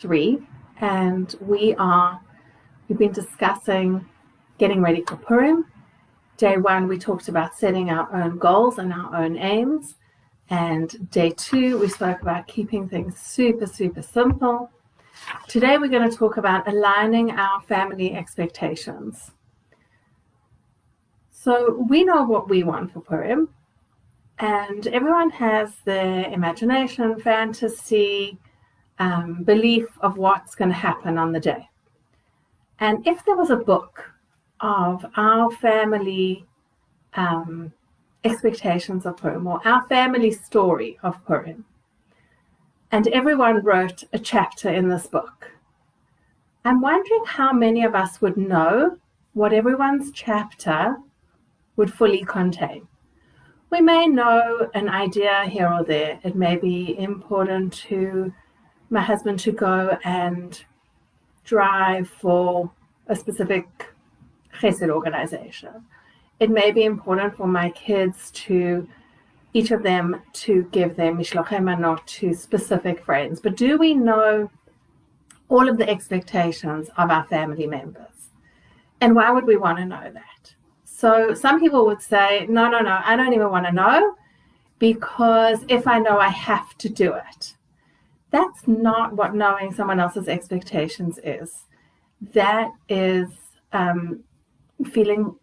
3, and we've been discussing getting ready for Purim. Day 1, we talked about setting our own goals and our own aims. And day 2, we spoke about keeping things super, super simple. Today, we're going to talk about aligning our family expectations. So we know what we want for Purim, and everyone has their imagination, fantasy, belief of what's going to happen on the day. And if there was a book of our family expectations of Purim, or our family story of Purim, and everyone wrote a chapter in this book, I'm wondering how many of us would know what everyone's chapter would fully contain. We may know an idea here or there. It may be important to my husband to go and drive for a specific chesed organization. It may be important for my kids to, each of them, to give their mishlochei manot to specific friends. But do we know all of the expectations of our family members? And why would we want to know that? So some people would say, no, I don't even want to know, because if I know, I have to do it. That's not what knowing someone else's expectations is. That is feeling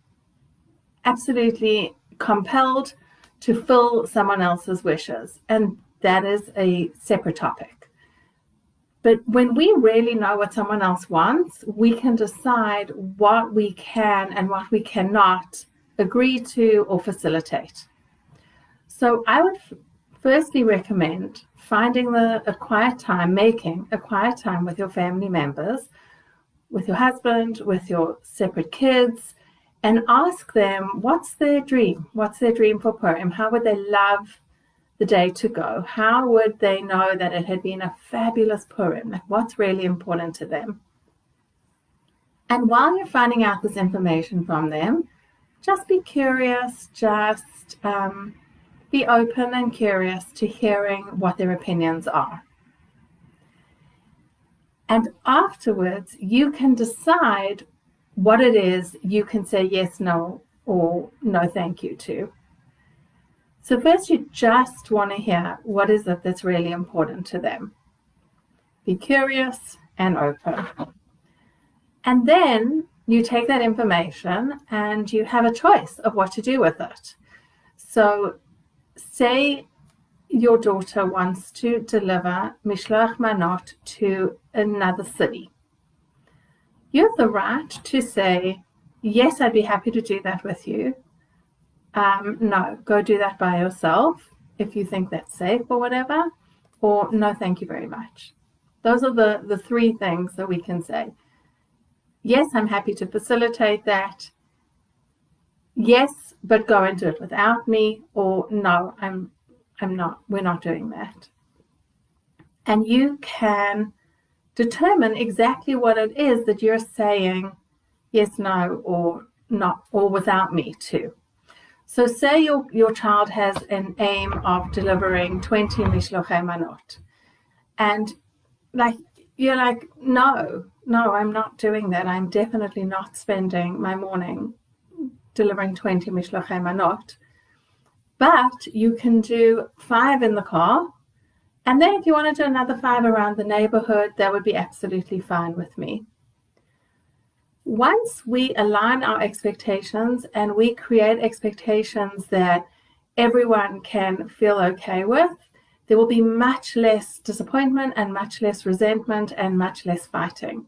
absolutely compelled to fill someone else's wishes. And that is a separate topic. But when we really know what someone else wants, we can decide what we can and what we cannot agree to or facilitate. So I would firstly recommend finding a quiet time, making a quiet time with your family members, with your husband, with your separate kids, and ask them, what's their dream? What's their dream for Purim? How would they love the day to go? How would they know that it had been a fabulous Purim? Like, what's really important to them? And while you're finding out this information from them, just be curious, just be open and curious to hearing what their opinions are. And afterwards, you can decide what it is you can say yes, no, or no thank you to. So first, you just want to hear what is it that's really important to them. Be curious and open. And then you take that information and you have a choice of what to do with it. So say your daughter wants to deliver mishloach manot to another city. You have the right to say, yes, I'd be happy to do that with you. No, go do that by yourself if you think that's safe or whatever. Or no, thank you very much. Those are the 3 things that we can say. Yes, I'm happy to facilitate that. Yes, but go and do it without me. Or no, I'm not. We're not doing that. And you can determine exactly what it is that you're saying yes, no, or not, or without me to. So say your child has an aim of delivering 20 mishlochei manot, and you're like, no, I'm not doing that. I'm definitely not spending my morning delivering 20 mishlochei manot. But you can do 5 in the car, and then if you want to do another 5 around the neighborhood, that would be absolutely fine with me. Once we align our expectations and we create expectations that everyone can feel okay with, there will be much less disappointment and much less resentment and much less fighting.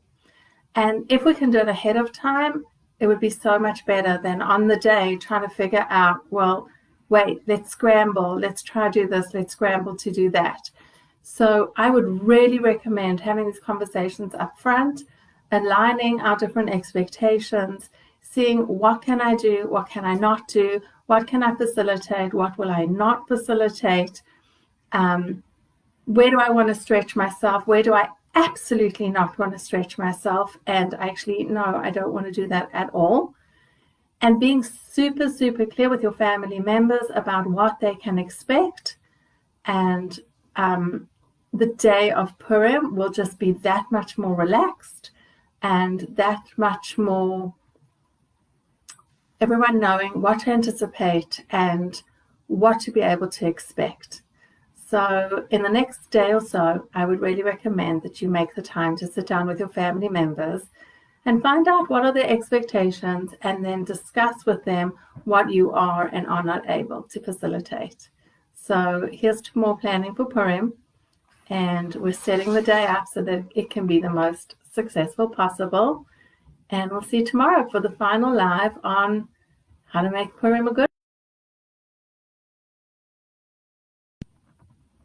And if we can do it ahead of time, it would be so much better than on the day trying to figure out, well, wait, let's scramble, let's try to do this, let's scramble to do that. So I would really recommend having these conversations up front, aligning our different expectations, seeing what can I do, what can I not do, what can I facilitate, what will I not facilitate, where do I want to stretch myself, where do I absolutely not want to stretch myself, and actually, no, I don't want to do that at all. And being super, super clear with your family members about what they can expect and the day of Purim will just be that much more relaxed and that much more everyone knowing what to anticipate and what to be able to expect. So in the next day or so, I would really recommend that you make the time to sit down with your family members and find out what are their expectations and then discuss with them what you are and are not able to facilitate. So here's to more planning for Purim, and we're setting the day up so that it can be the most successful possible. And we'll see you tomorrow for the final live on how to make Purim a good